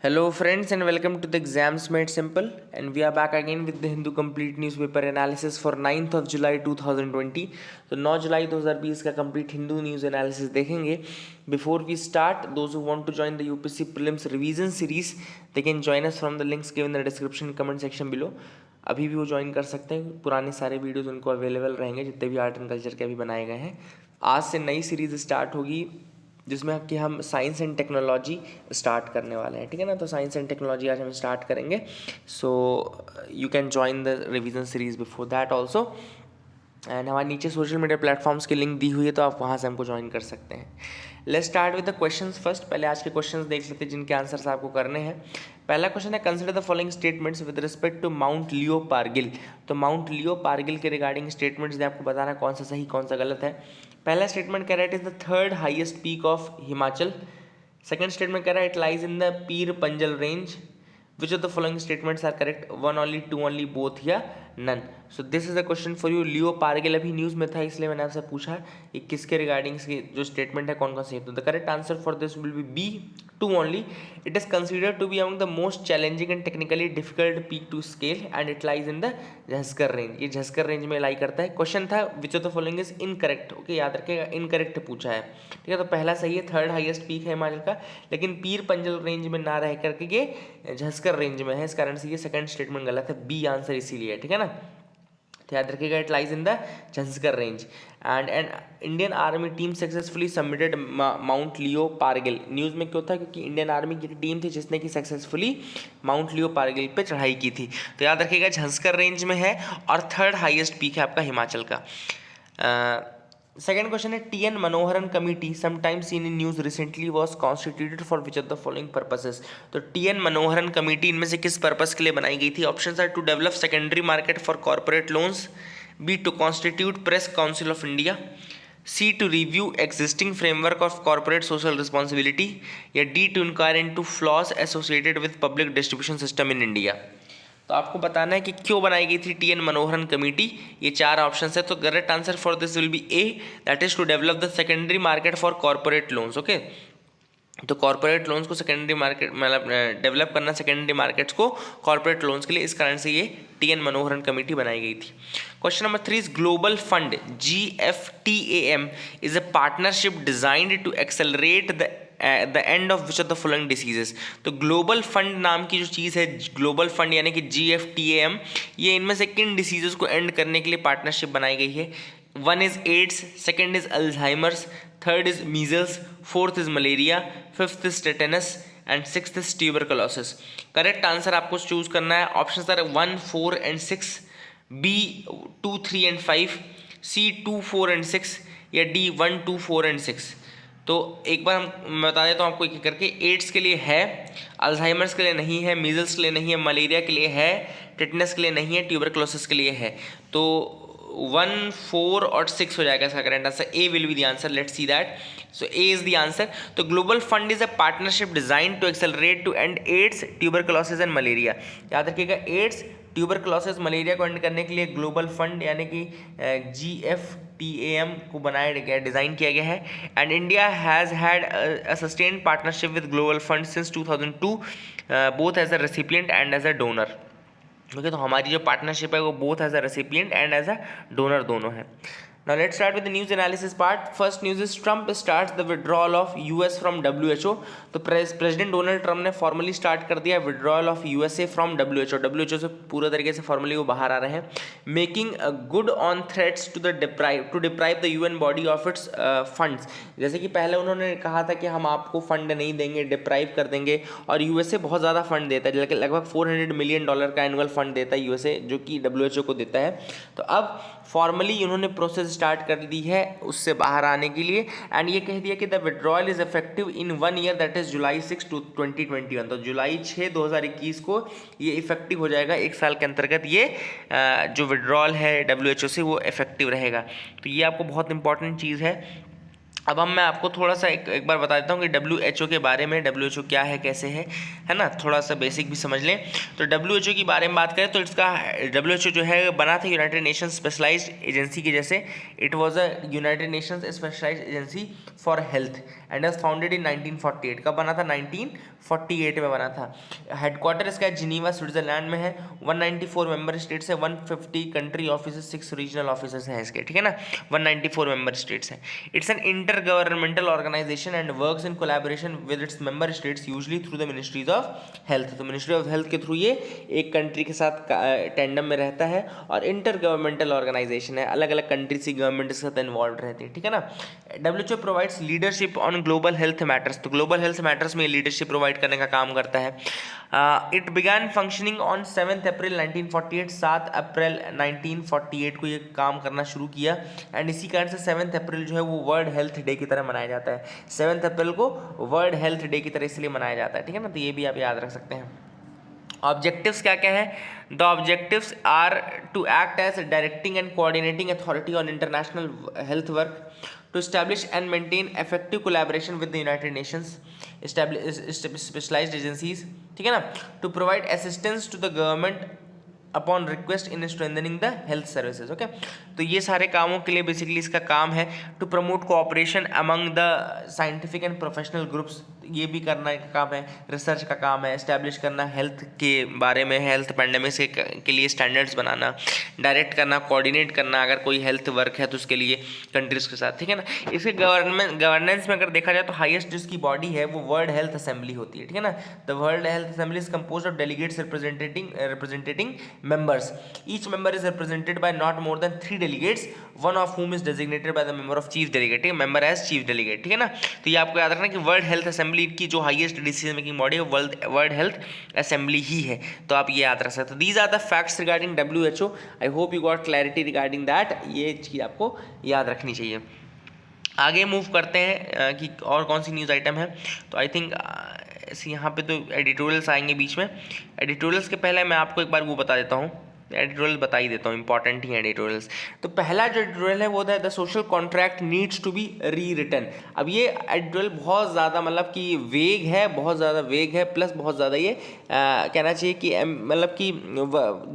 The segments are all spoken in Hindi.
Hello friends and welcome to the Exams Made Simple, and we are back again with the Hindu Complete Newspaper Analysis for 9th of July 2020. तो 9 जुलाई 2020 का complete Hindu News Analysis देखेंगे. Before we start, those who want to join the UPSC Prelims Revision Series, they can join us from the links given in the description comment section below. अभी भी वो ज्वाइन कर सकते हैं. पुराने सारे वीडियोस उनको अवेलेबल रहेंगे जितने भी आर्ट एंड कल्चर के अभी बनाए गए हैं. आज से नई सीरीज स्टार्ट होगी जिसमें कि हम साइंस एंड टेक्नोलॉजी स्टार्ट करने वाले हैं. ठीक है ना. तो साइंस एंड टेक्नोलॉजी आज हम स्टार्ट करेंगे. So you can join the revision series before that also. And हमारे नीचे सोशल मीडिया प्लेटफॉर्म्स की लिंक दी हुई है, तो आप वहाँ से हमको ज्वाइन कर सकते हैं. Let's start with the questions first. पहले आज के क्वेश्चंस देख लेते हैं जिनके आंसर्स आपको करने हैं. पहला क्वेश्चन है, consider the following statements with respect to Mount Leo Pargil. तो माउंट लियो पार्गिल के रिगार्डिंग स्टेटमेंट्स दे, आपको बताना कौन सा सही कौन सा गलत है. पहला स्टेटमेंट कह रहा है it is the third highest peak of Himachal. Second statement कह रहा है it lies in the Pir Panjal range. Which of the following statements are correct? One only, two only, both या none. So this is a question for you. लियो पार्गिल अभी न्यूज़ में था इसलिए मैंने आपसे पूछा ये किसके रिगार्डिंग जो स्टेटमेंट है कौन कौन से है. तो the correct answer for this will be B, two only. It is considered to be among the most challenging and technically difficult peak to scale and it lies in the Zanskar range. ये झस्कर रेंज में लाई करता है. क्वेश्चन था which of the following is incorrect. Okay, याद रखिएगा इनकरेक्ट पूछा है. ठीक है, तो पहला सही है, थर्ड हाईएस्ट पीक है हिमाचल का, लेकिन पीर पंजल रेंज में ना रह करके ये झस्कर रेंज में है. इस कारण से ये सेकंड स्टेटमेंट गलत है. बी आंसर इसीलिए. ठीक है ना. तो याद रखिएगा it lies in the Zanskar range. And Indian army team successfully submitted Mount Leo Pargil. News में क्यों था? क्योंकि इंडियन आर्मी की टीम थी जिसने कि सक्सेसफुली माउंट लियो पार्गिल पे चढ़ाई की थी. तो याद रखिएगा झंस्कर रेंज में है और थर्ड हाईएस्ट पीक है आपका हिमाचल का. सेकेंड क्वेश्चन है, T N. Manoharan committee sometime seen in news recently was constituted for which of the following purposes. तो टी.एन. मनोहरन कमेटी इनमें से किस पर्पस के लिए बनाई गई थी? Options are to develop secondary market for corporate loans, B to constitute press council of India, C to review existing framework of corporate social responsibility, या D to inquire into flaws associated with public distribution system in India. तो आपको बताना है कि क्यों बनाई गई थी टी.एन. मनोहरन कमेटी. ये चार ऑप्शंस है. तो correct answer for this will be A, that is to develop the secondary market for corporate loans. Okay, तो कॉर्पोरेट लोन्स को सेकेंडरी मार्केट मतलब डेवलप करना सेकेंडरी मार्केट्स को कॉर्पोरेट लोन्स के लिए, इस कारण से ये टी.एन. मनोहरन कमेटी बनाई गई थी. Question number 3 is global fund GFTAM is a partnership designed to accelerate the end of which of the following diseases. तो ग्लोबल फंड नाम की जो चीज़ है, ग्लोबल फंड यानी कि GFTAM, ये इनमें से किन डिसीजेस को एंड करने के लिए पार्टनरशिप बनाई गई है? One is AIDS, second is Alzheimer's, third is measles, fourth is malaria, fifth is tetanus and sixth is tuberculosis. Correct answer आपको चूज करना है. Option are 1, 4 and 6, B 2, 3 and 5, C 2, 4 and 6, या डी 1, 2, 4 एंड 6. तो एक बार हम बता देता हूँ आपको एक करके. एड्स के लिए है, अल्जाइमर्स के लिए नहीं है, मीजल्स के लिए नहीं है, मलेरिया के लिए है, टेटनस के लिए नहीं है, ट्यूबरकुलोसिस के लिए है. तो 1, 4 और 6 हो जाएगा इसका correct answer. A will be the answer. Let's see that. So A is the answer. तो global fund is a partnership design to accelerate to end AIDS, tuberculosis and malaria. याद रखिएगा एड्स, ट्यूबरकुलोसिस, मलेरिया को एंड करने के लिए ग्लोबल फंड यानी कि GFTAM को बनाया गया, डिज़ाइन किया गया है. And India has had a sustained partnership with global fund since 2002, both as a recipient and as a donor. Okay, तो हमारी जो पार्टनरशिप है वो both as a recipient and as a donor दोनों है. Now let's start with the news analysis part. First news is Trump starts the withdrawal of US from WHO. तो प्रेसिडेंट डोनाल्ड ट्रम्प ने फॉर्मली स्टार्ट कर दिया withdrawal of USA from WHO. WHO से पूरा तरीके से फॉर्मली वो बाहर आ रहे हैं. Making good on threats to deprive the UN body of its funds. जैसे कि पहले उन्होंने कहा था कि हम आपको फंड नहीं देंगे, डिप्राइव कर देंगे, और USA बहुत ज़्यादा फंड देता है, लगभग $400 मिलियन का एनुअल फंड देता है USA, जो कि WHO को देता है. तो अब फॉर्मली उन्होंने प्रोसेस स्टार्ट कर दी है उससे बाहर आने के लिए. एंड ये कह दिया कि the withdrawal is effective in 1 year, that is July 6, 2021. तो जुलाई 6, 2021 को ये इफेक्टिव हो जाएगा. एक साल के अंतर्गत ये जो विड्रॉल है WHO से वो इफेक्टिव रहेगा. तो ये आपको बहुत इंपॉर्टेंट चीज़ है. अब मैं आपको थोड़ा सा एक बार बता देता हूँ कि WHO के बारे में. WHO क्या है, कैसे है ना, थोड़ा सा बेसिक भी समझ लें. तो WHO के बारे में बात करें तो इसका WHO जो है बना था यूनाइटेड नेशंस स्पेशलाइज्ड एजेंसी की जैसे. It was a United Nations specialised agency for health and was founded in 1948। कब बना था? 1948 में बना था। हेडक्वार्टर इसका जिनीवा स्विट्जरलैंड में है। 194 मेंबर स्टेट्स है, 150 कंट्री ऑफिसेस, 6 रीजनल ऑफिसेस हैं इसके, ठीक है ना। 194 मेंबर स्टेट्स हैं। It's an inter governmental organisation and works in collaboration with its member states usually through the ministries of health. तो मिनिस्ट्री ऑफ हेल्थ के थ्रू ये एक कंट्री के साथ टेंडम में रहता है और इंटर गवर्नमेंटल ऑर्गेनाइजेशन है, अलग अलग कंट्रीज की गवर्नमेंट के साथ इन्वॉल्व रहती है, ठीक है ना। WHO provides leadership on global health matters. तो ग्लोबल हेल्थ मैटर्स में लीडरशिप प्रोवाइड करने का काम करता है। इट बिगैन फंक्शनिंग ऑन 7 अप्रैल 1948। 7 अप्रैल 1948 को ये काम करना शुरू किया एंड इसी कारण से 7 अप्रैल जो है वो वर्ल्ड हेल्थ डे की तरह मनाया जाता है। 7 अप्रैल को वर्ल्ड हेल्थ डे की तरह इसलिए मनाया जाता है, ठीक है ना। तो ये भी आप याद रख सकते हैं। ऑब्जेक्टिव्स क्या क्या है? The objectives are to act as directing and coordinating authority on international health work, to establish and maintain effective collaboration with the United Nations, establish specialized agencies, ठीक है ना, to provide assistance to the government upon request in strengthening the health services. Okay, तो ये सारे कामों के लिए बेसिकली इसका काम है। To promote cooperation among the scientific and professional groups, ये भी करना का काम है, रिसर्च का काम है। एस्टैब्लिश करना हेल्थ के बारे में, हेल्थ पैंडेमिक्स के लिए स्टैंडर्ड्स बनाना, डायरेक्ट करना, कोऑर्डिनेट करना अगर कोई हेल्थ वर्क है तो उसके लिए कंट्रीज के साथ, ठीक है ना। इसके गवर्नेंस में अगर देखा जाए तो हाईएस्ट जिसकी बॉडी है वो वर्ल्ड हेल्थ असेंबली होती है, ठीक है ना। The world health assembly is composed of delegates representing members. Each member is represented by not more than 3 delegates, one of whom is designated by the member of chief delegate, member as chief delegate, ठीक है ना। तो ये आपको याद रखना कि वर्ल्ड हेल्थ असेंबली की जो हाईएस्ट डिसीजन मेकिंग बॉडी है वर्ल्ड हेल्थ असेंबली ही है, तो आप ये याद रख सकते हो। These are the facts regarding WHO। I hope you got clarity regarding that, ये चीज़ आपको याद रखनी चाहिए। आगे मूव करते हैं कि और कौन सी न्यूज़ आइटम है। तो आई थिंक यहाँ पे तो एडिटोरियल्स आएंगे बीच में। एडिटोरियल्स के पहले मैं आपको एक बार वो बता देता हूँ, एडिटोरियल बता ही देता हूँ, इंपॉर्टेंट ही एडिटोरियल्स। तो पहला जो एडिटोरियल है वो था the social contract needs to be rewritten. अब ये एडिटोरियल बहुत ज़्यादा मतलब कि वेग है, बहुत ज़्यादा वेग है, प्लस बहुत ज़्यादा ये कहना चाहिए कि मतलब कि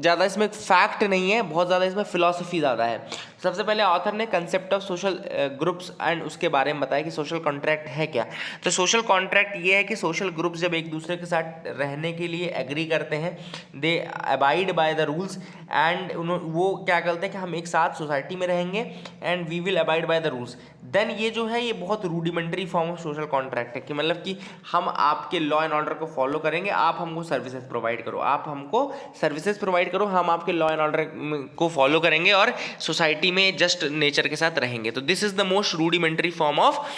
ज़्यादा इसमें फैक्ट नहीं है, बहुत ज़्यादा इसमें फिलॉसफी ज़्यादा है। सबसे पहले ऑथर ने concept of social groups and उसके बारे में बताया कि सोशल कॉन्ट्रैक्ट है क्या। तो सोशल कॉन्ट्रैक्ट ये है कि सोशल ग्रुप्स जब एक दूसरे के साथ रहने के लिए एग्री करते हैं, they abide by the rules and वो क्या करते हैं कि हम एक साथ सोसाइटी में रहेंगे and we will abide by the rules, then ये जो है ये बहुत rudimentary form of social contract है कि मतलब कि हम आपके लॉ एंड ऑर्डर को फॉलो करेंगे, आप हमको सर्विसेज प्रोवाइड करो, आप हमको सर्विसेज प्रोवाइड करो, हम आपके लॉ एंड ऑर्डर को फॉलो करेंगे और सोसाइटी में जस्ट नेचर के साथ रहेंगे। तो this is the most rudimentary form of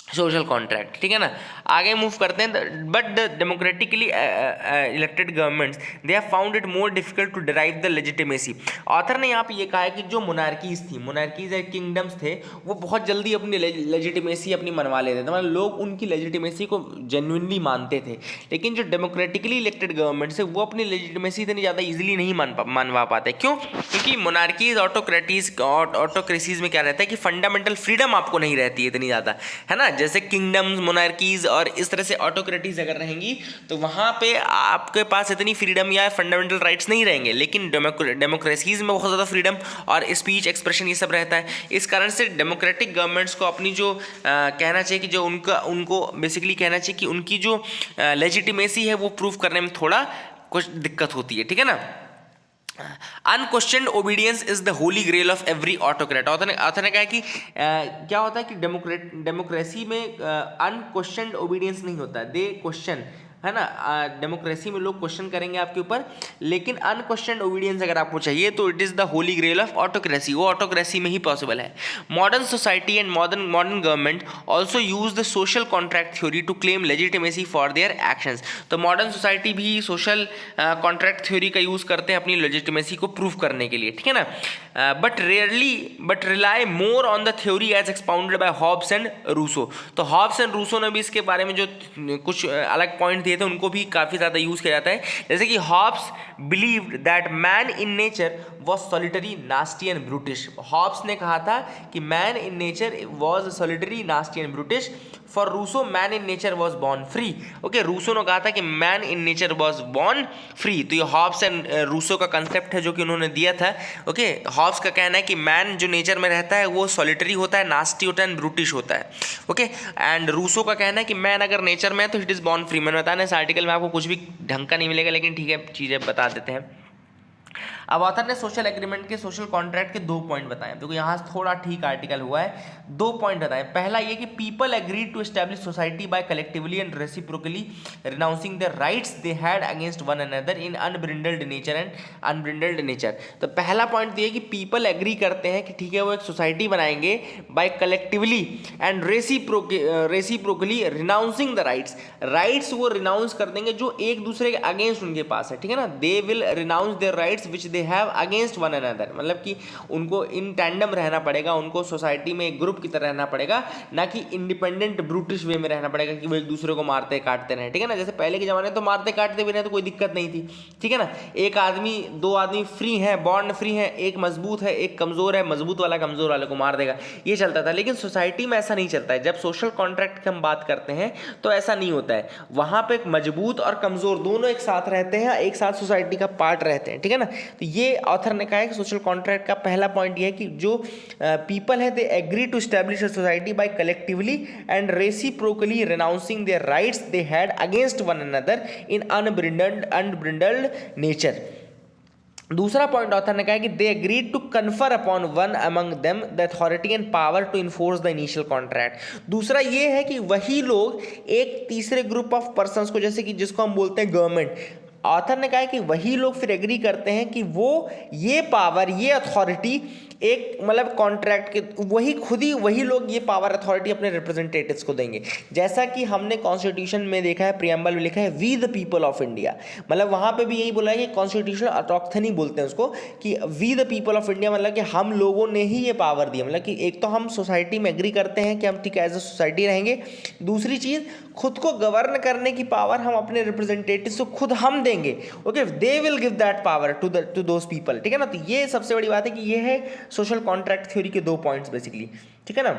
social contract, ठीक है ना। आगे मूव करते हैं। But the democratically elected governments they have found it more difficult to derive the legitimacy. Author ने यहाँ पे ये कहा है कि जो मोनार्कीज थी, मोनार्कीज या किंगडम्स थे, वो बहुत जल्दी अपनी लेजिटिमेसी अपनी मनवा लेते थे, मतलब लोग उनकी लेजिटिमेसी को जेन्युइनली मानते थे। लेकिन जो डेमोक्रेटिकली इलेक्टेड गवर्नमेंट्स है वो अपनी लेजिटिमेसी इतनी ज़्यादा ईजिली नहीं मनवा पाते। क्यों? क्योंकि मोनार्कीज ऑटोक्रेसीज में क्या रहता है कि फंडामेंटल फ्रीडम आपको नहीं रहती है इतनी ज़्यादा, है ना। जैसे किंगडम्स, मोनार्कीज और इस तरह से ऑटोक्रेटीज अगर रहेंगी तो वहाँ पे आपके पास इतनी फ्रीडम या फंडामेंटल राइट्स नहीं रहेंगे। लेकिन डेमोक्रेसीज में बहुत ज़्यादा फ्रीडम और स्पीच एक्सप्रेशन ये सब रहता है। इस कारण से डेमोक्रेटिक गवर्नमेंट्स को अपनी जो कहना चाहिए कि जो उनको बेसिकली कहना चाहिए कि उनकी जो लेजिटिमेसी है वो प्रूव करने में थोड़ा कुछ दिक्कत होती है, ठीक है ना। Unquestioned obedience is the holy grail of every autocrat. Author ने कहा कि क्या होता है कि डेमोक्रेसी में अनक्वेश्चनड ओबीडियंस नहीं होता, दे क्वेश्चन, है ना। डेमोक्रेसी में लोग क्वेश्चन करेंगे आपके ऊपर, लेकिन अनक्वेश्चनड ओबीडियंस अगर आपको चाहिए तो it is the holy grail of autocracy, वो ऑटोक्रेसी में ही पॉसिबल है। Modern society and modern government also use the social contract theory to claim legitimacy for their actions. तो मॉडर्न सोसाइटी भी सोशल कॉन्ट्रैक्ट थ्योरी का यूज़ करते हैं अपनी लेजिटिमेसी को प्रूव करने के लिए, ठीक है ना। But rely more on the theory as expounded by Hobbes and Rousseau. तो हॉब्स एंड रूसो ने भी इसके बारे में जो कुछ अलग पॉइंट दिए थे उनको भी काफ़ी ज़्यादा यूज़ किया जाता है। जैसे कि Hobbes believed that man in nature was solitary nasty and brutish. Hobbes ने कहा था कि man in nature was solitary nasty and brutish. For Rousseau man in nature was born free. Okay, Rousseau ने कहा था कि man in nature was born free. तो ये हॉब्स एंड रूसो का कंसेप्ट है जो कि उन्होंने दिया था। ओके, हॉब्स का कहना है कि मैन जो नेचर में रहता है वो सॉलिटरी होता है, नास्टी होता है एंड ब्रूटिश होता है। ओके, एंड रूसो का कहना है कि मैन अगर नेचर में है तो इट इज़ बॉर्न फ्री। मैंने बताया इस आर्टिकल में आपको कुछ भी ढंग का नहीं मिलेगा, लेकिन ठीक है चीज़ें बता देते हैं। अब ऑथर ने सोशल एग्रीमेंट के सोशल कॉन्ट्रैक्ट के 2 पॉइंट बताए। देखो यहाँ से थोड़ा ठीक आर्टिकल हुआ है। 2 पॉइंट बताए। पहला ये कि people agree to establish society by collectively and reciprocally renouncing the rights they had against one another in unbridled nature and unbridled nature. तो पहला पॉइंट ये कि पीपल एग्री करते हैं कि ठीक है वो एक सोसाइटी बनाएंगे by collectively and reciprocally renouncing the rights वो रिनाउंस कर देंगे जो एक दूसरे के अगेंस्ट उनके पास है। ठीक है ना, they will renounce their rights which they have against one another. मतलब कि उनको इन टैंडम रहना पड़ेगा, उनको सोसाइटी में एक ग्रुप की तरह रहना पड़ेगा, ना कि इंडिपेंडेंट ब्रूटिश वे में रहना पड़ेगा कि वो एक दूसरे को मारते काटते रहे। ठीक है ना, जैसे पहले के जमाने तो मारते काटते भी रहे तो कोई दिक्कत नहीं थी। ठीक है ना, एक आदमी 2 आदमी फ्री हैं, बॉन्ड फ्री हैं, एक मजबूत है एक कमजोर है, मजबूत वाला कमजोर वाले को मार देगा, ये चलता था। लेकिन सोसाइटी में ऐसा नहीं चलता है। जब सोशल कॉन्ट्रैक्ट की हम बात करते हैं तो ऐसा नहीं होता है। वहां पे एक मजबूत और कमजोर दोनों एक साथ रहते हैं, एक साथ सोसाइटी का पार्ट रहते हैं। ठीक है ना, तो ये ऑथर ने कहा है कि सोशल कॉन्ट्रैक्ट का पहला पॉइंट ये है कि जो पीपल है they agree to establish a society by collectively and reciprocally renouncing their rights they had against one another in unbridled nature. दूसरा पॉइंट ऑथर ने कहा है कि they agreed to confer upon one among them the authority and power to enforce the initial contract. दूसरा ये है कि वही लोग एक तीसरे ग्रुप ऑफ पर्संस को, जैसे कि जिसको हम बोलते हैं गवर्नमेंट, ऑथर ने कहा है कि वही लोग फिर एग्री करते हैं कि वो ये पावर ये अथॉरिटी एक मतलब कॉन्ट्रैक्ट के वही लोग ये पावर अथॉरिटी अपने रिप्रेजेंटेटिव्स को देंगे। जैसा कि हमने कॉन्स्टिट्यूशन में देखा है, प्रियम्बल में लिखा है we the people of India. मतलब वहाँ पे भी यही बोला है कि कॉन्स्टिट्यूशनल ऑटोक्थनी बोलते हैं उसको, कि we the people of India, मतलब कि हम लोगों ने ही ये पावर दी। मतलब कि एक तो हम सोसाइटी में एग्री करते हैं कि हम ठीक है एज अ सोसाइटी रहेंगे, दूसरी चीज़ खुद को गवर्न करने की पावर हम अपने रिप्रेजेंटेटिव्स को खुद हम देंगे। Okay, they will give that power to those people. ठीक है ना, तो ये सबसे बड़ी बात है कि ये है सोशल कॉन्ट्रैक्ट थ्योरी के 2 पॉइंट्स बेसिकली। ठीक है ना,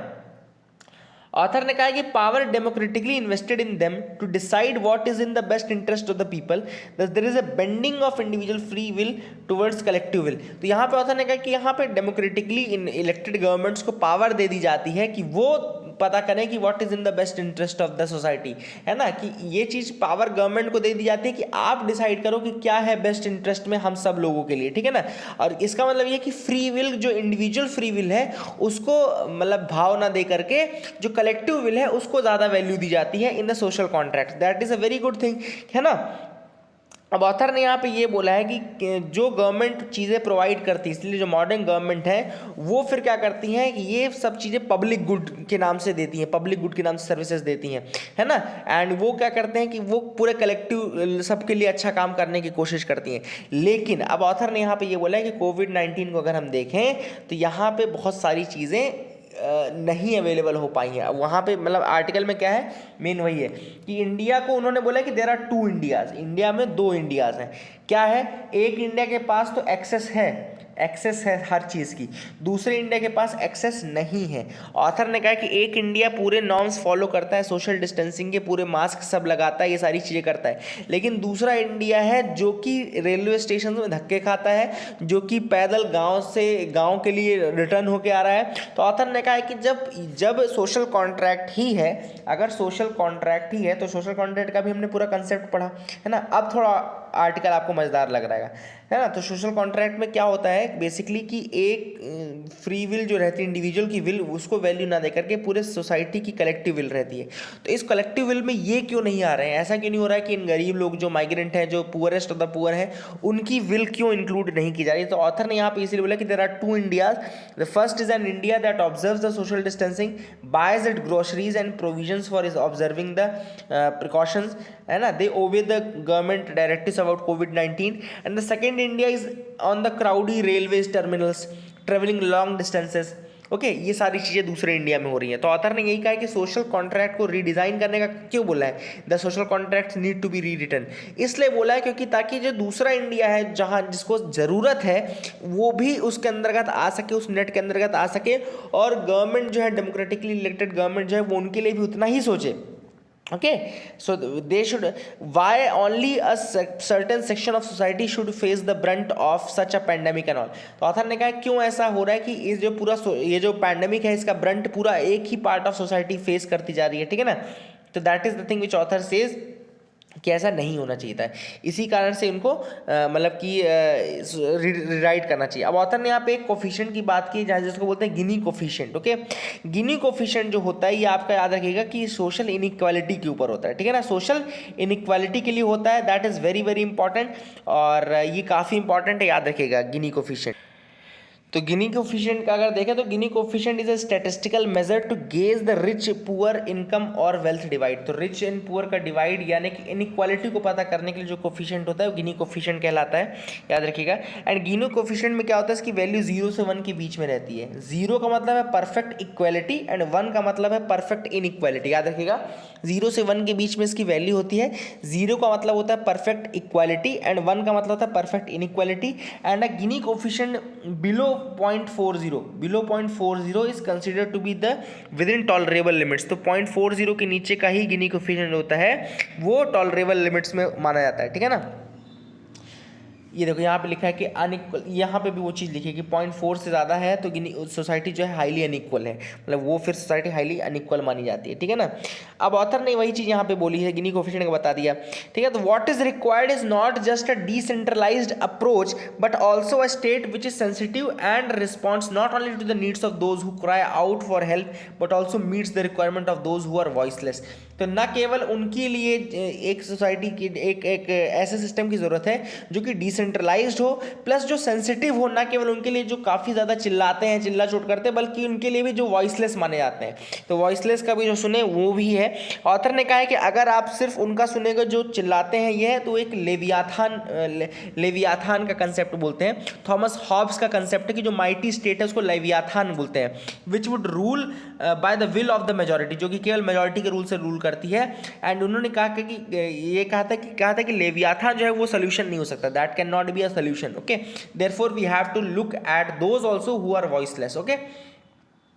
ऑथर ने कहा कि power democratically invested in them to decide what is in the best interest of the people, thus there is a bending of individual free will towards collective will. तो यहाँ पे ऑथर ने कहा कि यहाँ पे डेमोक्रेटिकली इलेक्टेड गवर्नमेंट्स को पावर दे दी जाती है कि वो पता करें कि what is in the best interest of the society. है ना, कि ये चीज़ पावर गवर्नमेंट को दे दी जाती है कि आप डिसाइड करो कि क्या है बेस्ट इंटरेस्ट में हम सब लोगों के लिए। ठीक है ना, और इसका मतलब ये कि फ्री विल, जो इंडिविजुअल फ्री विल है उसको मतलब भाव ना दे करके जो कलेक्टिव विल है उसको ज़्यादा वैल्यू दी जाती है in the social contract. That is a very good thing. है ना, अब ऑथर ने यहाँ पे ये बोला है कि जो गवर्नमेंट चीज़ें प्रोवाइड करती है, इसलिए जो मॉडर्न गवर्नमेंट है वो फिर क्या करती हैं कि ये सब चीज़ें पब्लिक गुड के नाम से देती हैं, पब्लिक गुड के नाम से सर्विसेज देती हैं। है ना, एंड वो क्या करते हैं कि वो पूरे कलेक्टिव सबके लिए अच्छा काम करने की कोशिश करती हैं। लेकिन अब ऑथर ने यहाँ पे ये बोला है कि कोविड-19 को अगर हम देखें तो यहाँ पे बहुत सारी चीज़ें नहीं अवेलेबल हो पाई हैं। वहाँ पे मतलब आर्टिकल में क्या है, मेन वही है कि इंडिया को उन्होंने बोला कि देयर आर 2 इंडियाज़, इंडिया में 2 इंडियाज़ हैं। क्या है, एक इंडिया के पास तो एक्सेस है हर चीज़ की, दूसरे इंडिया के पास एक्सेस नहीं है। ऑथर ने कहा कि एक इंडिया पूरे नॉर्म्स फॉलो करता है, सोशल डिस्टेंसिंग के पूरे मास्क सब लगाता है, ये सारी चीज़ें करता है, लेकिन दूसरा इंडिया है जो कि रेलवे स्टेशन में धक्के खाता है, जो कि पैदल गांव से गांव के लिए रिटर्न होके आ रहा है। तो ऑथर ने कहा है कि जब सोशल कॉन्ट्रैक्ट ही है, अगर सोशल कॉन्ट्रैक्ट ही है तो सोशल कॉन्ट्रैक्ट का भी हमने पूरा कंसेप्ट पढ़ा है ना। अब थोड़ा आर्टिकल आपको मज़ेदार लग रहा है ना। तो सोशल कॉन्ट्रैक्ट में क्या होता है बेसिकली कि एक फ्री विल जो रहती है, इंडिविजुअल की विल, उसको वैल्यू ना देकर के पूरे सोसाइटी की कलेक्टिव विल रहती है। तो इस कलेक्टिव विल में ये क्यों नहीं आ रहे हैं, ऐसा क्यों नहीं हो रहा है कि इन गरीब लोग जो माइग्रेंट हैं, जो पुअरेस्ट ऑफ द पुअर हैं, उनकी विल क्यों इंक्लूड नहीं की जा रही। तो ऑथर ने यहाँ पे इसलिए बोला कि there are 2 Indias. The first is an India that observes the social distancing, buys it groceries and provisions for is observing the precautions, है ना, they obey the government directives about COVID-19। And the second India is on the crowdy railways terminals, traveling long distances, okay, ये सारी चीज़ें दूसरे इंडिया में हो रही हैं। तो ऑथर ने यही कहा है कि सोशल कॉन्ट्रैक्ट को रीडिज़ाइन करने का क्यों बोला है, the social contract need to be rewritten, इसलिए बोला है क्योंकि ताकि जो दूसरा इंडिया है जहाँ जिसको ज़रूरत है वो भी उसके अंतर्गत आ सके, उस नेट के अंतर्गत आ सके, और गवर्नमेंट जो है डेमोक्रेटिकली इलेक्टेड गवर्नमेंट जो है वो उनके लिए भी उतना ही सोचे। Okay, so they should, why only a certain section of society should face the brunt of such a pandemic and all। तो ऑथर ने कहा क्यों ऐसा हो रहा है कि ये जो पैंडेमिक है इसका ब्रंट पूरा एक ही पार्ट ऑफ सोसाइटी फेस करती जा रही है, ठीक है ना। तो that is the thing which author says कि ऐसा नहीं होना चाहिए था, इसी कारण से उनको मतलब कि रिराइट करना चाहिए। अब ऑथर ने यहाँ पे एक कोफिशिएंट की बात की जहाँ जिसको बोलते हैं गिनी कोफिशिएंट। ओके, गिनी कोफिशिएंट जो होता है ये आपका याद रखिएगा कि सोशल इनइक्वालिटी के ऊपर होता है, ठीक है ना, सोशल इनइक्वालिटी के लिए होता है। That is very very important, और ये काफ़ी इंपॉर्टेंट है, याद रखिएगा गिनी कोफिशिएंट। तो गिनी कोफिशिएंट का अगर देखें तो Gini coefficient is a statistical measure to gauge the rich poor income और वेल्थ डिवाइड। तो रिच एंड पुअर का डिवाइड यानी कि इनइक्वालिटी को पता करने के लिए जो कोफिशिएंट होता है वो गिनी कोफिशिएंट कहलाता है, याद रखिएगा। एंड गिनी कोफिशिएंट में क्या होता है, इसकी वैल्यू 0 से 1 के बीच में रहती है। 0 का मतलब है परफेक्ट इक्वालिटी एंड 1 का मतलब है परफेक्ट इनइक्वालिटी, याद रखिएगा। 0 से 1 के बीच में इसकी वैल्यू होती है। 0 का मतलब होता है परफेक्ट इक्वालिटी एंड 1 का मतलब होता है perfect inequality. And a Gini coefficient below 0.40 is considered to be the within tolerable limits. तो 0.40 के नीचे का ही गिनी कोफिशिएंट होता है, वो टॉलरेबल लिमिट्स में माना जाता है, ठीक है ना। ये देखो यहाँ पे लिखा है कि अनइक्वल, यहाँ पे भी वो चीज़ लिखी है कि 0.4 से ज़्यादा है तो गिनी सोसाइटी जो है हाईली अनइक्वल है, मतलब वो फिर सोसाइटी हाईली अनइक्वल मानी जाती है, ठीक है ना। अब ऑथर ने वही चीज़ यहाँ पे बोली है, गिनी कोफिशिएंट का बता दिया, ठीक है। तो what is required is not just a decentralised approach but also a state which is sensitive and response not only to the needs of those who cry out for help but also meets the requirement of those who are voiceless. तो न केवल उनके लिए एक सोसाइटी की एक ऐसे सिस्टम की ज़रूरत है जो कि डिसेंट्रलाइज्ड हो प्लस जो सेंसिटिव हो, ना केवल उनके लिए जो काफ़ी ज़्यादा चिल्लाते हैं, चिल्ला चोट करते हैं, बल्कि उनके लिए भी जो वॉइसलेस माने जाते हैं। तो वॉइसलेस का भी जो सुने वो भी है। ऑथर ने कहा है कि अगर आप सिर्फ उनका सुनेगा जो चिल्लाते हैं ये है, तो एक लेवियाथान का कंसेप्ट बोलते हैं, थॉमस हॉब्स का कंसेप्ट है कि जो माइटी स्टेट है उसको लेवियाथान बोलते हैं, which would rule by the will of the majority, जो कि केवल मेजॉरिटी के रूल से रूल करती है। एंड उन्होंने कहा कि ये कहा था कि लेवियाथान जो है वो सोल्यूशन नहीं हो सकता, that can not be a solution. Okay, therefore we have to look at those also who are voiceless. Okay,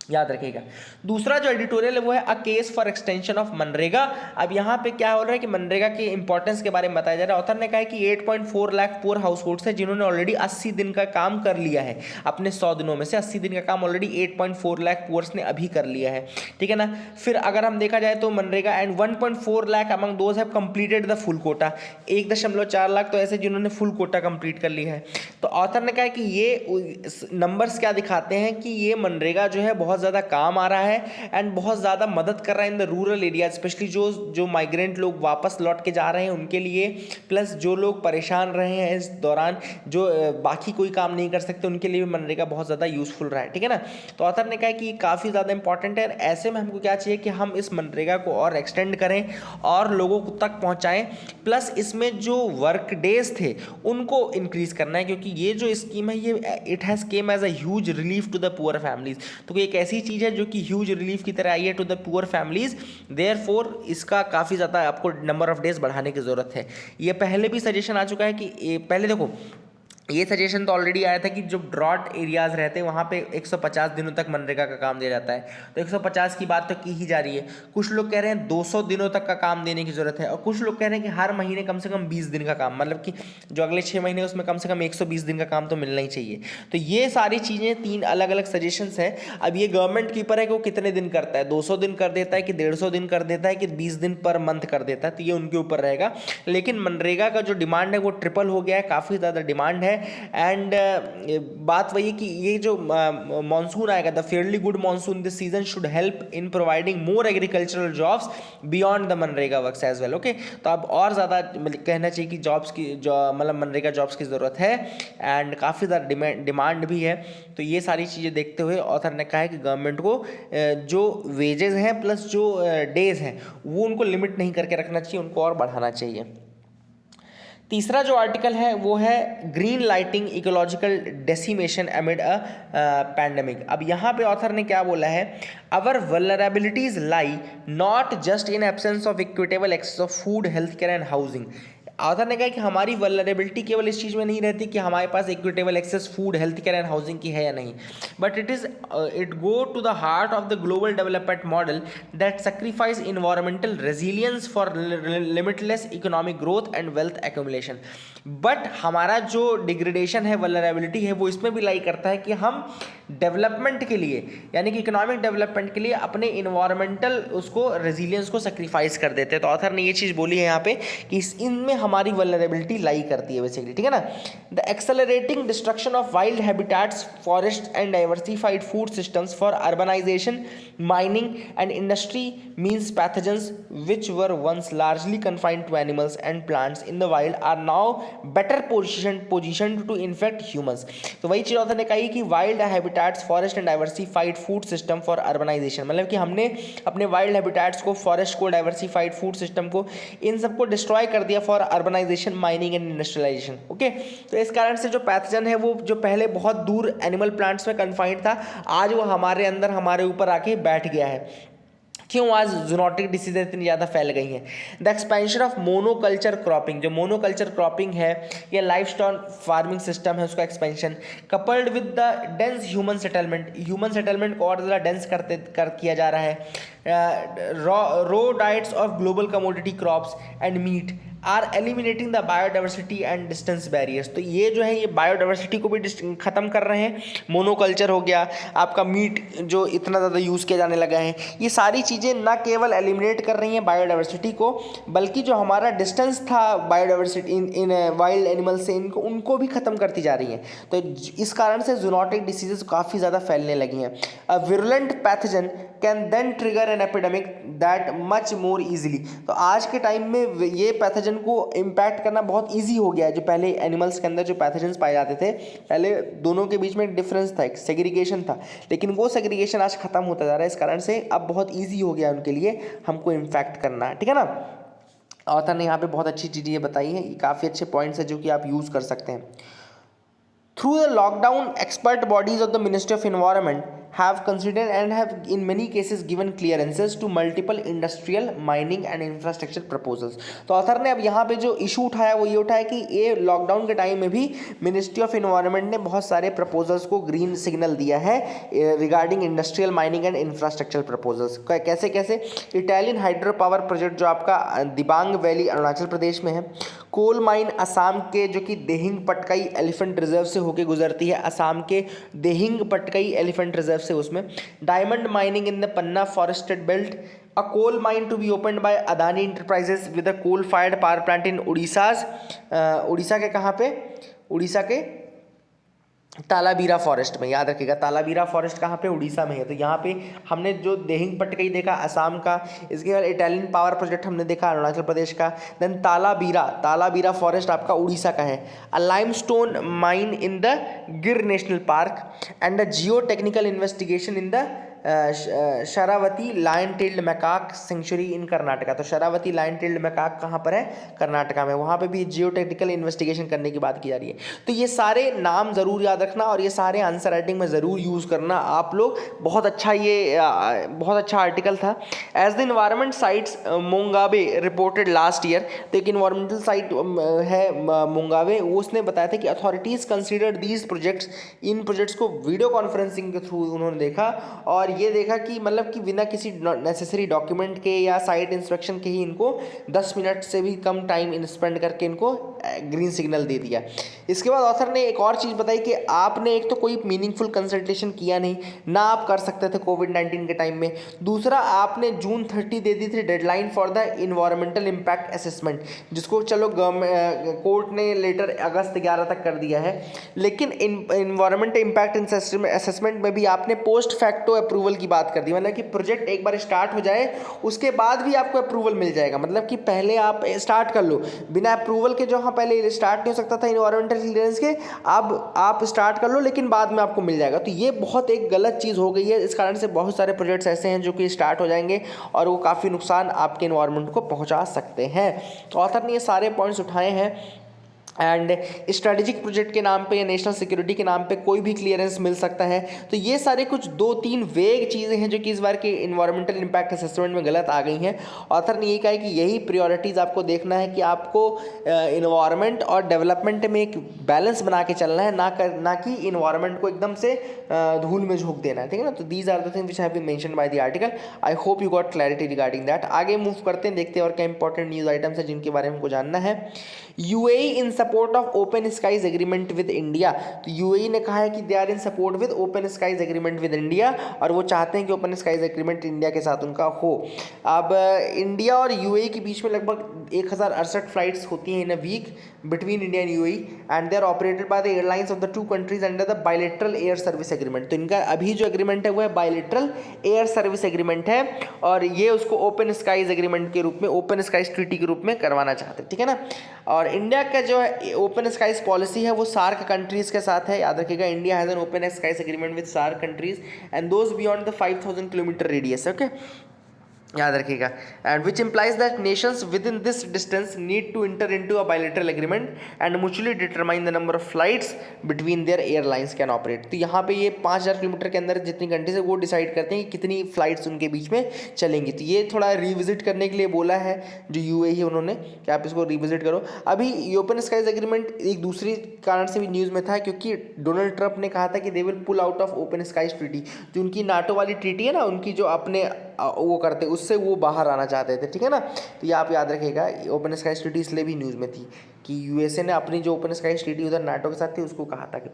याद रखिएगा। दूसरा जो एडिटोरियल है वो है a case for extension of मनरेगा। अब यहाँ पे क्या हो रहा है कि मनरेगा के इंपॉर्टेंस के बारे में बताया जा रहा है। ऑथर ने कहा है कि 8.4 लाख पुअर हाउस होल्ड्स है जिन्होंने ऑलरेडी 80 दिन का काम कर लिया है, अपने 100 दिनों में से 80 दिन का काम ऑलरेडी 8.4 लाख पुअर्स ने अभी कर लिया है, ठीक है ना। फिर अगर हम देखा जाए तो मनरेगा and 1.4 lakh among those have completed the full quota, 1.4 lakh तो ऐसे जिन्होंने फुल कोटा कंप्लीट कर लिया है। तो ऑथर ने कहा कि ये नंबर्स क्या दिखाते हैं कि ये मनरेगा जो है बहुत ज़्यादा काम आ रहा है एंड बहुत ज़्यादा मदद कर रहा है in the rural area, specially जो माइग्रेंट लोग वापस लौट के जा रहे हैं उनके लिए, प्लस जो लोग परेशान रहे हैं इस दौरान, जो बाकी कोई काम नहीं कर सकते, उनके लिए भी मनरेगा बहुत ज़्यादा यूजफुल रहा है, ठीक है ना। तो ऑथर ने कहा कि काफ़ी ज़्यादा इंपॉर्टेंट है। ऐसे में हमको क्या चाहिए कि हम इस मनरेगा को और एक्सटेंड करें और लोगों तक पहुँचाएँ, प्लस इसमें जो वर्क डेज थे उनको इंक्रीज करना है, क्योंकि ये जो स्कीम है ये it has came as a huge relief to the poor families. तो एक ऐसी चीज़ है जो कि ह्यूज रिलीफ की तरह आई है to the poor families, therefore इसका काफ़ी ज़्यादा आपको नंबर ऑफ डेज बढ़ाने की ज़रूरत है। ये पहले भी सजेशन आ चुका है कि पहले देखो ये सजेशन तो ऑलरेडी आया था कि जो ड्रॉट एरियाज़ रहते हैं वहाँ पे 150 दिनों तक मनरेगा का काम दिया जाता है, तो 150 की बात तो की ही जा रही है। कुछ लोग कह रहे हैं 200 दिनों तक का काम देने की ज़रूरत है, और कुछ लोग कह रहे हैं कि हर महीने कम से कम 20 दिन का काम, मतलब कि जो अगले 6 महीने उसमें कम से कम 120 दिन का काम तो मिलना ही चाहिए। तो ये सारी चीज़ें 3 अलग अलग सजेशंस हैं। अब ये गवर्नमेंट के ऊपर है कि वो कितने दिन करता है, 200 दिन कर देता है कि 150 दिन कर देता है कि 20 दिन पर मंथ कर देता है, तो ये उनके ऊपर रहेगा। लेकिन मनरेगा का जो डिमांड है वो ट्रिपल हो गया है, काफ़ी ज़्यादा डिमांड है। एंड बात वही कि ये जो मानसून आएगा, the fairly good monsoon this season should help in providing more agricultural jobs beyond the मनरेगा वर्क्स एज वेल। ओके, तो अब और ज़्यादा कहना चाहिए कि जॉब्स की मतलब मनरेगा जॉब्स की ज़रूरत है एंड काफ़ी ज़्यादा डिमांड भी है। तो ये सारी चीज़ें देखते हुए ऑथर ने कहा है कि गवर्नमेंट को जो वेजेस हैं प्लस जो डेज हैं वो उनको लिमिट नहीं करके रखना चाहिए, उनको और बढ़ाना चाहिए। तीसरा जो आर्टिकल है वो है green lighting ecological decimation amid a pandemic. अब यहाँ पे ऑथर ने क्या बोला है, our vulnerabilities lie not just in absence of equitable access of food, health care and housing. Author ने कहा कि हमारी वल्नरेबिलिटी केवल इस चीज़ में नहीं रहती कि हमारे पास equitable access food, health care and housing की है या नहीं, but it go to the heart of the global development model that sacrifice environmental resilience for limitless economic growth and wealth accumulation. But हमारा जो डिग्रेडेशन है, वल्नरेबिलिटी है, वो इसमें भी लाई करता है कि हम डेवलपमेंट के लिए, यानी कि इकोनॉमिक डेवलपमेंट के लिए अपने इन्वायरमेंटल उसको रेजिलियंस को सेक्रीफाइस कर देते हैं। तो ऑथर ने ये चीज़ बोली है यहाँ पे कि इनमें हमारी वल्नरेबिलिटी लाई करती है बेसिकली, ठीक है ना। The accelerating destruction of wild habitats, forest and diversified food systems for urbanisation, mining and industry means pathogens which were once largely confined to animals and plants in the wild are now better position to infect humans. तो वही चीज़ ऑथर ने कही कि wild habitats, forest and diversified food system for urbanisation, मतलब कि हमने अपने वाइल्ड हैबिटाट्स को, फॉरेस्ट को, डाइवर्सिफाइड फूड सिस्टम को, इन सबको डिस्ट्रॉय कर दिया for urbanisation, mining and industrialisation. Okay, तो इस कारण से जो पैथोजन है वो जो पहले बहुत दूर एनिमल प्लांट्स में कन्फाइंड था, आज वो हमारे अंदर, हमारे ऊपर आके बैठ गया है। क्यों आज जूनोटिक डिसीज इतनी ज़्यादा फैल गई हैं? The expansion of monoculture cropping, जो मोनोकल्चर क्रॉपिंग है या लाइफ स्टॉक फार्मिंग सिस्टम है, उसका expansion coupled with the dense human settlement को और ज़्यादा डेंस किया जा रहा है। Raw diets of global commodity crops and meat are eliminating the biodiversity and distance barriers. तो ये जो है ये बायोडाइवर्सिटी को भी ख़त्म कर रहे हैं। मोनोकल्चर हो गया, आपका मीट जो इतना ज़्यादा यूज़ किया जाने लगा है, ये सारी चीज़ें ना केवल एलिमिनेट कर रही हैं बायोडाइवर्सिटी को, बल्कि जो हमारा डिस्टेंस था बायोडाइवर्सिटी इन वाइल्ड एनिमल से, उनको भी ख़त्म करती जा रही हैं। तो इस कारण से जूनोटिक डिसीजेज काफ़ी ज़्यादा फैलने लगी हैं। A virulent pathogen can then trigger an epidemic that much more easily. तो आज के टाइम में ये पैथोजन को इम्पैक्ट करना बहुत ईजी हो गया है। जो पहले एनिमल्स के अंदर जो पैथोजेंस पाए जाते थे, पहले दोनों के बीच में एक डिफरेंस था, एक सेग्रीगेशन था, लेकिन वो सेग्रीगेशन आज खत्म होता जा रहा है। इस कारण से अब बहुत ईजी हो गया उनके लिए हमको इम्पैक्ट करना, ठीक है ना। ऑथर ने यहाँ पे बहुत अच्छी चीज़ें बताई हैं, ये काफ़ी अच्छे पॉइंट्स हैं जो कि आप यूज़ कर सकते हैं। Through the lockdown, expert bodies of the Ministry of Environment have considered and have in many cases given clearances to multiple industrial, mining and infrastructure proposals। तो ऑथर ने अब यहाँ पे जो इशू उठाया वो ये उठाया कि ये लॉकडाउन के टाइम में भी मिनिस्ट्री ऑफ इन्वायरमेंट ने बहुत सारे प्रपोजल्स को ग्रीन सिग्नल दिया है regarding industrial, mining and infrastructure proposals. कैसे कैसे? इटालियन हाइड्रो पावर प्रोजेक्ट जो आपका दिबांग वैली अरुणाचल प्रदेश में है, कोल माइन असम के जो कि देहिंग पटकाई एलिफेंट रिजर्व से होके गुजरती है, असम के देहिंग पटकाई एलिफेंट रिजर्व से, उसमें diamond mining in the Panna forested belt, a coal mine to be opened by Adani enterprises with a coal fired power plant in Orissa के कहाँ पे? उड़ीसा के तालाबीरा फॉरेस्ट में। याद रखिएगा, तालाबीरा फॉरेस्ट कहाँ पे? उड़ीसा में है। तो यहाँ पे हमने जो देहिंग पटकई देखा असम का, इसके बाद इटालियन पावर प्रोजेक्ट हमने देखा अरुणाचल प्रदेश का, देन तालाबीरा फॉरेस्ट आपका उड़ीसा का है। A limestone mine in the Gir national park and the geo technical investigation in the Sharavathi lion tailed macaque sanctuary in Karnataka. तो शरावती लायन टेल्ड मैकाक कहाँ पर है? कर्नाटका में। वहाँ पे भी जियो टेक्निकल इन्वेस्टिगेशन करने की बात की जा रही है। तो ये सारे नाम ज़रूर याद रखना और ये सारे आंसर राइटिंग में ज़रूर यूज़ करना आप लोग। बहुत अच्छा आर्टिकल था। As the environment sites Mongabay reported last year. तो एक इन्वायरमेंटल साइट है मोंगाबे, उसने बताया था कि authorities considered these projects, in projects को वीडियो कॉन्फ्रेंसिंग के थ्रू उन्होंने देखा और ये देखा कि मतलब कि बिना किसी नेसेसरी डॉक्यूमेंट के या साइट इंस्पेक्शन के ही इनको 10 मिनट से भी कम टाइम स्पेंड करके इनको ग्रीन सिग्नल दे दिया। इसके बाद ऑथर ने एक और चीज़ बताई कि आपने एक तो कोई मीनिंगफुल कंसल्टेशन किया नहीं ना, आप कर सकते थे कोविड-19 के टाइम में। दूसरा, आपने जून 30 दे दी थी deadline for the environmental impact assessment, जिसको चलो कोर्ट ने लेटर अगस्त 11 तक कर दिया है, लेकिन इन्वायरमेंटल इम्पैक्ट असेसमेंट में भी आपने पोस्ट फैक्टो अप्रूवल की बात कर दी। मतलब कि प्रोजेक्ट एक बार स्टार्ट हो जाए उसके बाद भी आपको अप्रूवल मिल जाएगा। मतलब कि पहले आप स्टार्ट कर लो, बिना अप्रूवल के जो पहले स्टार्ट नहीं हो सकता था इन्वायरमेंटल क्लियरेंस के, अब आप स्टार्ट कर लो लेकिन बाद में आपको मिल जाएगा। तो ये बहुत एक गलत चीज़ हो गई है। इस कारण से बहुत सारे प्रोजेक्ट्स ऐसे हैं जो कि स्टार्ट हो जाएंगे और वो काफ़ी नुकसान आपके इन्वायरमेंट को पहुँचा सकते हैं। तो ऑथर ने ये सारे पॉइंट्स उठाए हैं एंड स्ट्रेटेजिक प्रोजेक्ट के नाम पे या नेशनल सिक्योरिटी के नाम पे कोई भी क्लियरेंस मिल सकता है। तो ये सारे कुछ 2-3 वेग चीज़ें हैं जो कि इस बार के इन्वायरमेंटल इम्पैक्ट असेसमेंट में गलत आ गई हैं। ऑथर ने ये कहा है कि यही प्रायोरिटीज़ आपको देखना है कि आपको इन्वायरमेंट और डेवलपमेंट में एक बैलेंस बना के चलना है, ना कि इन्वायरमेंट को एकदम से धूल में झोंक देना है, ठीक है ना। तो these are the things which have been mentioned by the article. I hope you got clarity regarding that. आगे मूव करते हैं, देखते हैं और क्या इंपॉर्टेंट न्यूज़ आइटम्स है जिनके बारे में हमको जानना है। UAE in support of open skies agreement with India. तो यूएई ने कहा है कि they are in support with open skies agreement with India, और वो चाहते हैं कि ओपन स्काईज एग्रीमेंट इंडिया के साथ उनका हो। अब इंडिया और यूएई के बीच में लगभग 1068 फ्लाइट्स होती हैं in a week between India and UAE, and they are operated by the airlines of the two countries under the bilateral air service agreement. तो इनका अभी जो एग्रीमेंट है वो है बायलैटरल एयर सर्विस एग्रीमेंट है, और ये उसको ओपन स्काईज एग्रीमेंट के रूप में, ओपन स्काईज ट्रीटी के रूप में करवाना चाहते हैं, ठीक है ना। और इंडिया का जो है ओपन स्काईज पॉलिसी है वो सार्क कंट्रीज के साथ है, याद रखिएगा। India has an open skies agreement with SAARC countries and those beyond the 5000 kilometre radius, okay, याद रखिएगा। And which implies that nations within this distance need to enter into a bilateral agreement and mutually determine the number of flights between their airlines can operate. तो यहाँ पे ये 5000 किलोमीटर के अंदर जितनी कंट्रीज है वो डिसाइड करते हैं कि कितनी फ्लाइट्स उनके बीच में चलेंगी। तो ये थोड़ा रिविजिट करने के लिए बोला है जो यूएई है उन्होंने, कि आप इसको रिविजिट करो। अभी ओपन स्काईज एग्रीमेंट एक दूसरी कारण से भी न्यूज़ में था, क्योंकि डोनाल्ड ट्रंप ने कहा था कि they will pull out of open skies treaty. जो उनकी नाटो वाली ट्रीटी है ना, उनकी जो अपने वो करते उससे वो बाहर आना चाहते थे, ठीक है ना। तो ये आप याद रखिएगा, ओपन स्काईज ट्रीटी इसलिए भी न्यूज़ में थी कि यूएसए ने अपनी जो ओपन स्काईज ट्रीटी उधर नाटो के साथ थी उसको कहा था कि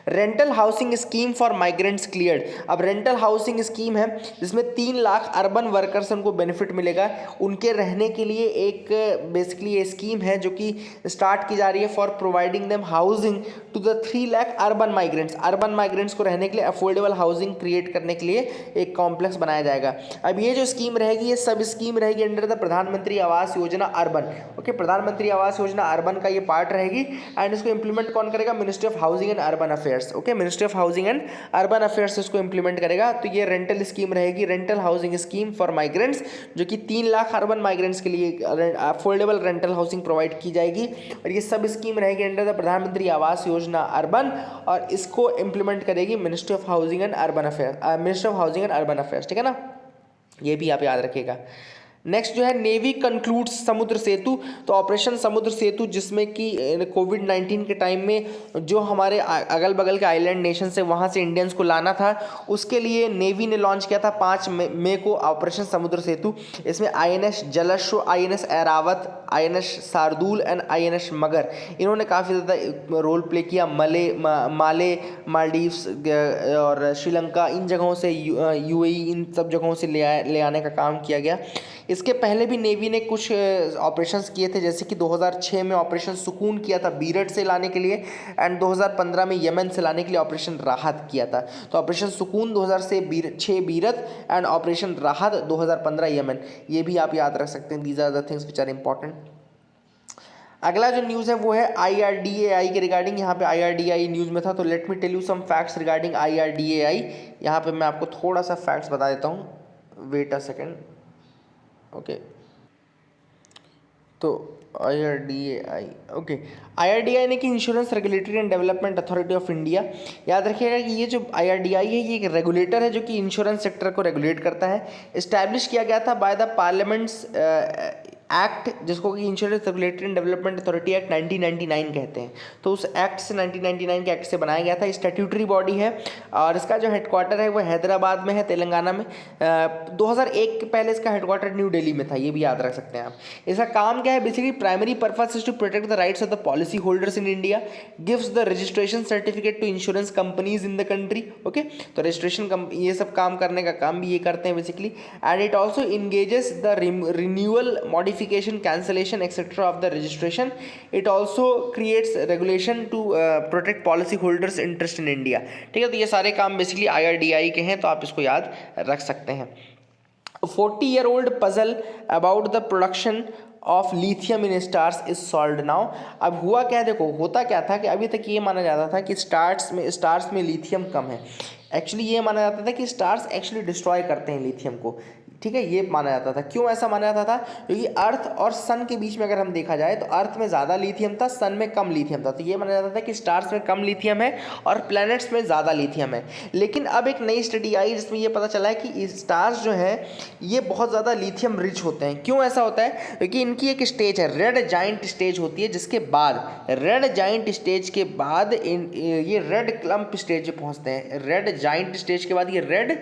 rental housing scheme for migrants cleared. अब रेंटल हाउसिंग स्कीम है जिसमें 3 लाख अर्बन वर्कर्स उनको बेनिफिट मिलेगा, उनके रहने के लिए एक बेसिकली ये स्कीम है जो कि स्टार्ट की जा रही है for providing them housing to the 3 lakh urban migrants. Urban migrants को रहने के लिए अफोर्डेबल हाउसिंग क्रिएट करने के लिए एक कॉम्प्लेक्स बनाया जाएगा। अब ये जो स्कीम रहेगी ये सब स्कीम रहेगी अंडर द प्रधानमंत्री आवास योजना अर्बन, ओके। प्रधानमंत्री आवास योजना अर्बन का ये पार्ट रहेगी, एंड इसको इंप्लीमेंट कौन करेगा? Ministry of housing and urban affairs, okay. Ministry of housing and urban affairs इसको इंप्लीमेंट करेगा। तो ये रेंटल स्कीम रहेगी, rental housing scheme for migrants, जो कि 3 लाख अर्बन माइग्रेंट्स के लिए अफोर्डेबल रेंटल हाउसिंग प्रोवाइड की जाएगी। और ये सब स्कीम रहेगी अंडर द प्रधानमंत्री आवास योजना अर्बन, और इसको इंप्लीमेंट करेगी ministry of housing and urban affairs, ministry of housing and urban affairs, ठीक है ना। ये भी आप याद रखिएगा। नेक्स्ट जो है नेवी कंक्लूड्स समुद्र सेतु। तो ऑपरेशन समुद्र सेतु, जिसमें कि कोविड-19 के टाइम में जो हमारे अगल बगल के आइलैंड नेशन से वहाँ से इंडियंस को लाना था, उसके लिए नेवी ने लॉन्च किया था 5 मई को ऑपरेशन समुद्र सेतु। इसमें INS Jalashwa, INS Airavat, INS Shardul and INS मगर, इन्होंने काफ़ी ज़्यादा रोल प्ले किया। माले, मालदीव्स और श्रीलंका, इन जगहों से यूएई, इन सब जगहों से ले आने का काम किया गया। इसके पहले भी नेवी ने कुछ ऑपरेशंस किए थे, जैसे कि 2006 में ऑपरेशन सुकून किया था बीरट से लाने के लिए, एंड 2015 में यमन से लाने के लिए ऑपरेशन राहत किया था। तो ऑपरेशन सुकून 2006 बीरत एंड ऑपरेशन राहत 2015 यमन, ये भी आप याद रख सकते हैं। These are the things which are important. अगला जो न्यूज़ है वो है IRDAI के रिगार्डिंग। यहाँ पे IRDAI न्यूज़ में था, तो let me tell you some facts regarding IRDAI। यहाँ पे मैं आपको थोड़ा सा फैक्ट्स बता देता हूँ, वेट अ सेकेंड, ओके। तो IRDAI, ओके, IRDAI ने कि insurance regulatory and development authority of India. याद रखिएगा कि ये जो IRDAI है ये एक रेगुलेटर है जो कि इंश्योरेंस सेक्टर को रेगुलेट करता है। इस्टेब्लिश किया गया था बाय द पार्लियामेंट्स एक्ट, जिसको कि insurance regulatory and development authority act 1999 कहते हैं। तो उस एक्ट से 1999 के एक्ट से बनाया गया था। स्टैट्यूटरी बॉडी है और इसका जो हेडक्वार्टर है वो हैदराबाद में है, तेलंगाना में। 2001 के पहले इसका हेडक्वार्टर न्यू दिल्ली में था, ये भी याद रख सकते हैं आप। इसका काम क्या है? Basically primary purpose is to protect the rights of the policy holders in India, gives the registration certificate to insurance companies in the country, okay. तो रजिस्ट्रेशन ये सब काम करने का काम भी ये करते हैं basically. And it also engages the renewal, modification, cancellation etc of the registration. It also creates regulation to protect policy holders interest in India, ठीक है। तो ये सारे काम बेसिकली IRDAI के हैं, तो आप इसको याद रख सकते हैं। 40-year-old puzzle about the production of lithium in stars is solved now. अब हुआ क्या है, देखो होता क्या था कि अभी तक ये माना जाता था कि स्टार्स में लिथियम कम है। एक्चुअली ये माना जाता था कि स्टार्स एक्चुअली डिस्ट्रॉय करते हैं लिथियम को, ठीक है, ये माना जाता था। क्यों ऐसा माना जाता था? क्योंकि अर्थ और सन के बीच में अगर हम देखा जाए तो अर्थ में ज़्यादा लिथियम था, सन में कम लिथियम था। तो ये माना जाता था कि स्टार्स में कम लिथियम है और प्लैनेट्स में ज़्यादा लिथियम है। लेकिन अब एक नई स्टडी आई जिसमें ये पता चला है कि स्टार्स जो हैं ये बहुत ज़्यादा लिथियम रिच होते हैं। क्यों ऐसा होता है? क्योंकि इनकी एक स्टेज है, रेड जाइंट स्टेज होती है, जिसके बाद रेड जाइंट स्टेज के बाद ये रेड क्लम्प स्टेज पे पहुँचते हैं। रेड जाइंट स्टेज के बाद ये रेड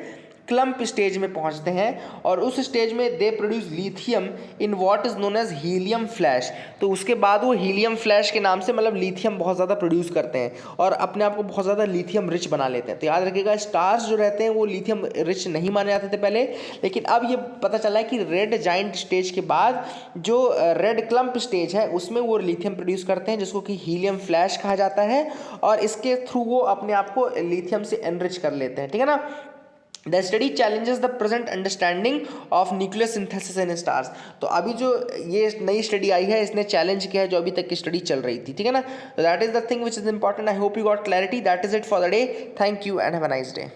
क्लम्प स्टेज में पहुंचते हैं और उस स्टेज में they produce lithium in what is known as helium flash. तो उसके बाद वो हीलियम फ्लैश के नाम से मतलब लिथियम बहुत ज़्यादा प्रोड्यूस करते हैं और अपने आप को बहुत ज़्यादा लिथियम रिच बना लेते हैं। तो याद रखिएगा, स्टार्स जो रहते हैं वो लिथियम रिच नहीं माने जाते थे पहले, लेकिन अब ये पता चला है कि रेड जाइंट स्टेज के बाद जो रेड क्लम्प स्टेज है उसमें वो लिथियम प्रोड्यूस करते हैं, जिसको कि हीलियम फ्लैश कहा जाता है, और इसके थ्रू वो अपने आप को लिथियम से एनरिच कर लेते हैं। ठीक है ना। The study challenges the present understanding of nuclear synthesis in stars। तो अभी जो ये नई स्टडी आई है इसने चैलेंज किया है जो अभी तक की स्टडी चल रही थी। ठीक है ना। That is the thing which is important. I hope you got clarity. That is it for the day. Thank you and have a nice day.